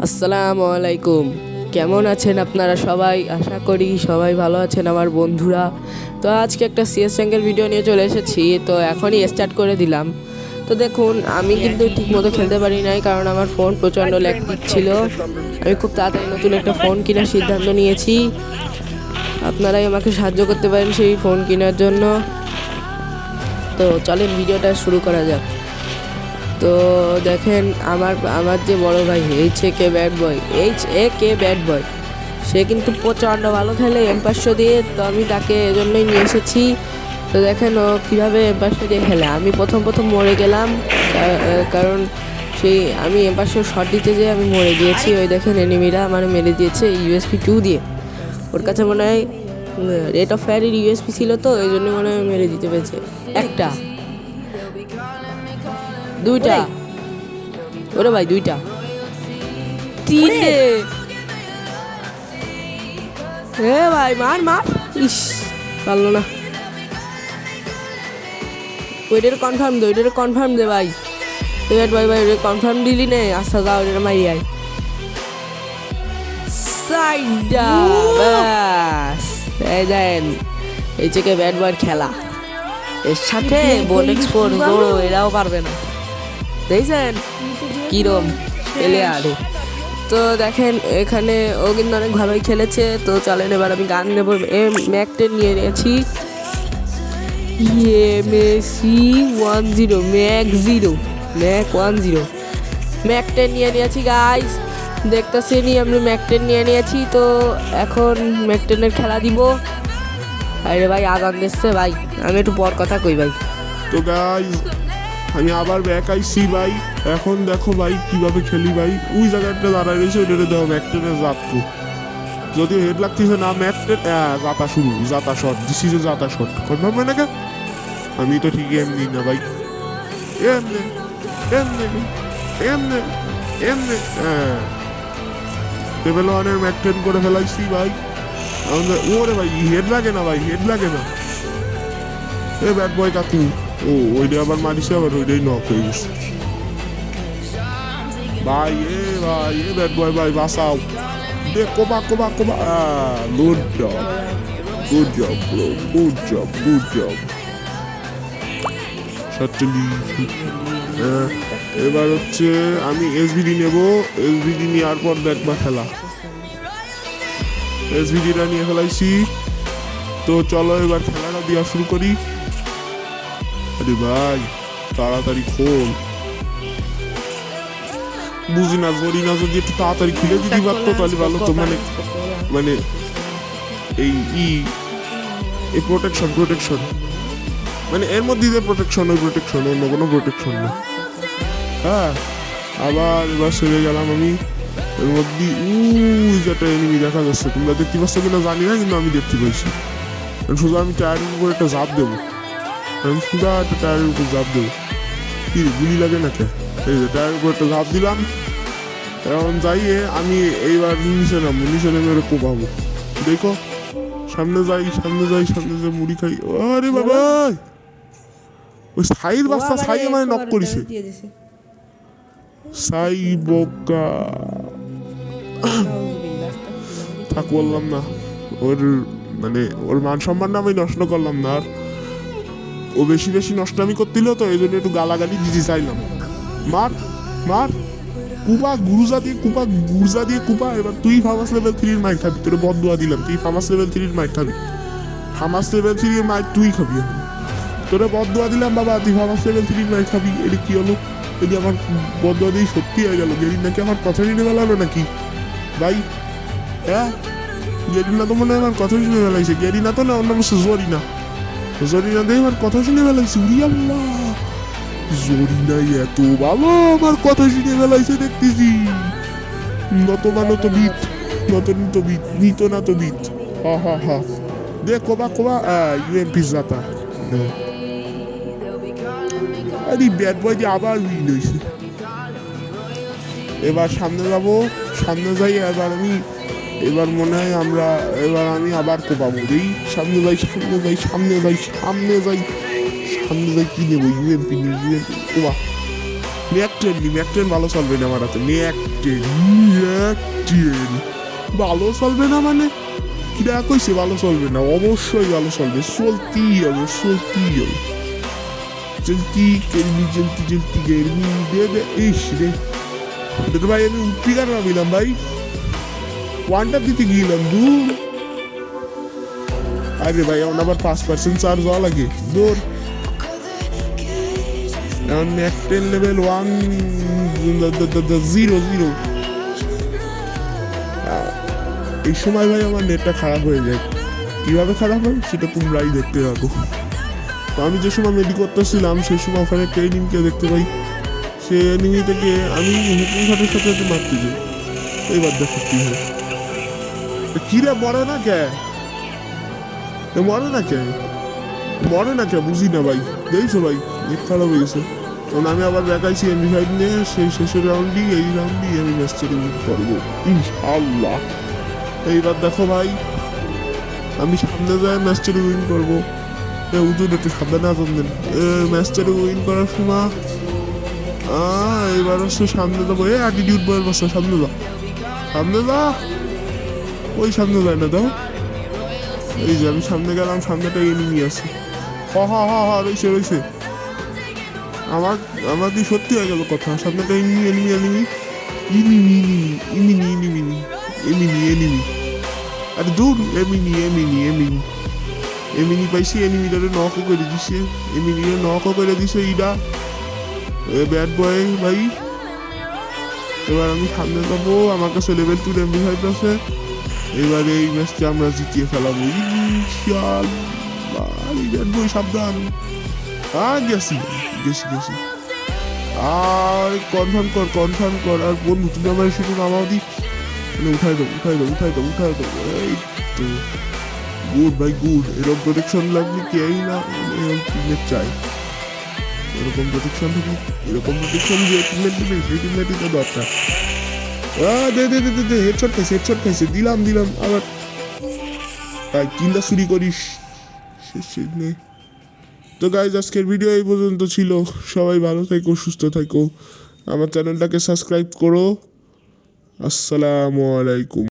আসসালামু আলাইকুম। কেমন আছেন আপনারা সবাই? আশা করি সবাই ভালো আছেন আমার বন্ধুরা। তো আজকে একটা সিএস র্যাঙ্কের ভিডিও নিয়ে চলে এসেছি, তো এখনই স্টার্ট করে দিলাম। তো দেখুন, আমি কিন্তু ঠিকমতো খেলতে পারি নাই, কারণ আমার ফোন প্রচণ্ড ল্যাগ দিচ্ছিল। আমি খুব তাড়াতাড়ি নতুন একটা ফোন কেনার সিদ্ধান্ত নিয়েছি। আপনারাই আমাকে সাহায্য করতে পারেন সেই ফোন কেনার জন্য। তো চলেন ভিডিওটা শুরু করা যাক। তো দেখেন, আমার যে বড় ভাই H A K bad boy, সে কিন্তু প্রচণ্ড ভালো খেলে M500 দিয়ে। তো আমি তাকে এজন্যই নিয়ে এসেছি। তো দেখেন ও কীভাবে M500 দিয়ে খেলে। আমি প্রথম মরে গেলাম, কারণ আমি M500 শট দিতে যেয়ে আমি মরে গিয়েছি। ওই দেখেন এনিমিরা আমার মেরে দিয়েছে USB 2 দিয়ে। ওর কাছে মনে হয় রেট অফ ফায়ারের USB ছিল, তো এই জন্য মনে হয় মেরে দিতে পেরেছে। একটা, দুইটা, ওরে ভাই দুইটা, তিনটে। এ ভাই মার মার, ইস পারলো না। ওইটার কনফার্ম দে ভাই। ভাই ওইটা কনফার্ম দিলি নে। আচ্ছা যা, ওইটা মারি আয় সাইডা। ব্যাস, এই দেন এই যে ব্যাট বয়ের খেলা। এর সাথে বোনেক্স ফোর জোড়ো, এরাও পারবে না। দেখছেন কিরম প্লেয়ারে। তো দেখেন এখানে ও কিন্তু অনেক ভালোই খেলেছে। তো চলেন এবার আমি গান নেব। ম্যাক-10 নিয়ে নিয়েছি, ম্যাক-10 নিয়ে নিয়েছি গাইস। দেখতেছেনই আমি ম্যাক-10 নিয়ে নিয়েছি। তো এখন ম্যাক-10-এর খেলা দিব। আরে ভাই আগান দিচ্ছে ভাই, আমি একটু পর কথা কই ভাই। তো গাইস, আমি আবার ব্যাক আইছি ভাই। এখন দেখো ভাই কিভাবে খেলি ভাই। ওই জায়গাটা দাঁড়ায় রয়েছে, ওইটা দেওয়া ম্যাক-10-এর যাত্রু। যদিও হেড লাগতেছে না, ম্যাক-10 যাতা শুরু, যাতা শট, দিস ইজ যাতা শট। কনফার্ম হয় না কেন? আমি তো ঠিক এমনি না ভাই, এমনি এমনি এমনি এমনি লেভেল 1-এর ম্যাক-10 করে ফেলাইছি ভাই। ওরে ভাই হেড লাগে না ভাই, হেড লাগে না। এ ব্যাড বয় কাকু, ও ওইটা আবার মারিছে, আবার ওইটাই নক হয়ে গেছে ভাই। এ ব্যাড বয় ভাই বাঁচাও। দে কোবা good job bro, good job সত্যি। এবার হচ্ছে আমি SVD নেব। SVD নেওয়ার পর দেখবা খেলা। SVDটা নিয়ে ফেলাইছি। তো চলো এবার খেলাটা দেওয়া শুরু করি। আরে ভাই তাড়াতাড়ি খোল। বুঝি না, জরি না যদি একটু তাড়াতাড়ি খুলে দিতে পারতো তাহলে ভালো তো। মানে এই প্রোটেকশন মানে এর মধ্যে যে প্রোটেকশন, ওই প্রোটেকশন, অন্য কোনো প্রোটেকশন না। হ্যাঁ, আবার এবার চলে গেলাম আমি। এর মধ্যে যেটা এনিমি দেখা যাচ্ছে, তোমরা দেখতে পাচ্ছ কিনা জানি না, কিন্তু আমি দেখতে পাইছি। শুধু আমি টায়ারের উপর একটা ঝাঁপ দেবো, কি গুলি লাগে না কে? এই যে টায়ারের উপর একটা ঝাঁপ দিলাম। এখন যাইয়ে আমি এইবার নিচে নেমে ওরা কোপাবো। দেখো সামনে যাই মুড়ি খাই। আরে বাবা, ওই সাইর বাচ্চা সাই আমায় নক করেছে। সাই বোকা থাক, বললাম না ওর, মানে ওর মান সম্মান আমি নষ্ট করলাম না। আর ও বেশি নষ্ট আমি করছিল, তো এই জন্য একটু গালাগালি দিতে চাইলাম। মার কুপা গুরুজা দিয়ে কুপা। এবার তুই ফামাস লেভেল 3-এর মাইক খাবি। তোর বদদুয়া দিলাম, তুই ফামাস লেভেল 3-এর মাইক খাবি। ফামাস লেভেল 3-এর মাইক তুই খাবি এখন। তোরে বদদুয়া দিলাম বাবা, তুই ফামাস লেভেল 3-এর মাইক খাবি। এটা কি হলো? যদি আমার বদদুয়া দিয়ে সত্যি হয়ে গেল, গেরিন নাকি আমার কথা শুনে বেলালো নাকি ভাই? হ্যাঁ, গেরিনা তো মনে হয় আমার কথা শুনে বেলাইছে। গেরিনা তো না, অন্য বছর জরিনা দিয়ে আমার কথা শুনে বেলাইছে। উড়ি আল্লাহ, জরিনাই এত ভালো আমার কথা শুনে বেলাইছে দেখতেছি। নিত বিত। হা দে কোবা UMP যাতা। আরে ব্যাড বয় যে আবার উইন হয়েছে। এবার সামনে যাই। এবার মনে হয় আমি আবার কোপাবো। সামনে যাই। কি নেবো? UMP কোবা। ম্যাকট্রেন ভালো চলবে না আমার হাতে। ম্যাকট্রেন ভালো চলবে না মানে কিরা কইছে ভালো চলবে না? অবশ্যই ভালো চলবে, চলতেই হবে। চলতি গেরমি দে দে ইস রে। এটা তো ভাই আমি উৎপিকার নামিলাম ভাই, ওয়ানটা দিতে গিয়েলাম দূর। আরে ভাই এখন আবার 5% চার্জ হওয়া লাগে দূর। এখন ম্যাকটেন লেভেল 1 0 এই সময় ভাই আমার নেটটা খারাপ হয়ে যায়। কিভাবে খারাপ হয় সেটা তোমরাই দেখতে পাবো। তো আমি যে সময় মেডি করতেছিলাম সেই সময় ওখানে ট্রেনিংকে দেখতে পাই, সে এনিমিটাকে আমি হুকুম খাটের সাথে মারতে যাই। এইবার দেখো কি হয়। কিরা মরে না কে? মরে না কে বুঝি না ভাই। দেখছো ভাই নেট খারাপ হয়ে গেছে। তখন আমি আবার দেখাইছি এমবি5 নিয়ে সেই শেষের রাউন্ডই, এই রাউন্ডই আমি ম্যাচটা করবো ইনশাআল্লাহ। এইবার দেখো ভাই আমি সামনে যাই ম্যাচটা উইন করবো। উজুর একটু সাবধানে আছেন দেন। ম্যাচটা উইন করার সময় এবার হচ্ছে সামনে যাবো। অ্যাটিটিউড বয়ের বসে সামনে যা ওই সামনে যায় না দাও। এই যে আমি সামনে গেলাম, সামনেটা এনিমি আছে। রয়েছে। আমার কি সত্যি হয়ে গেল কথা, সামনেটা এনিমি। আরে দূর, এমিনি পাইছি, এনিমিটারে নকও করে দিছে ইডা ব্যাড বয় ভাই। এবার আমি সামনে যাবো, আমার কাছে লেভেল 2 এমবি5 আছে। এবার এই ম্যাচটা আমরা জিতিয়ে ফেলাবো ইনশাআল্লাহ। ব্যাড বয় সাবধান। গেছি আর কনফার্ম কর। আর বন্ধু তুমি আমার শুধু নামাও দি, উঠাই দাও। এই তো গুড ভাই গুড। এরকম প্রোটেকশন লাগলে কেই না এরকম টিমমেট চাই। এরকম প্রোটেকশন যে টিমমেট দিবে সেই টিমমেটই তো দরকার। দে হেডশট খাইছে দিলাম আবার। তাই কিলটা চুরি করিস শেষ নেই। তো গাইজ আজকের ভিডিও এই পর্যন্ত ছিল। সবাই ভালো থাকো, সুস্থ থাকো, আমার চ্যানেলটাকে সাবস্ক্রাইব করো। আসসালামু আলাইকুম।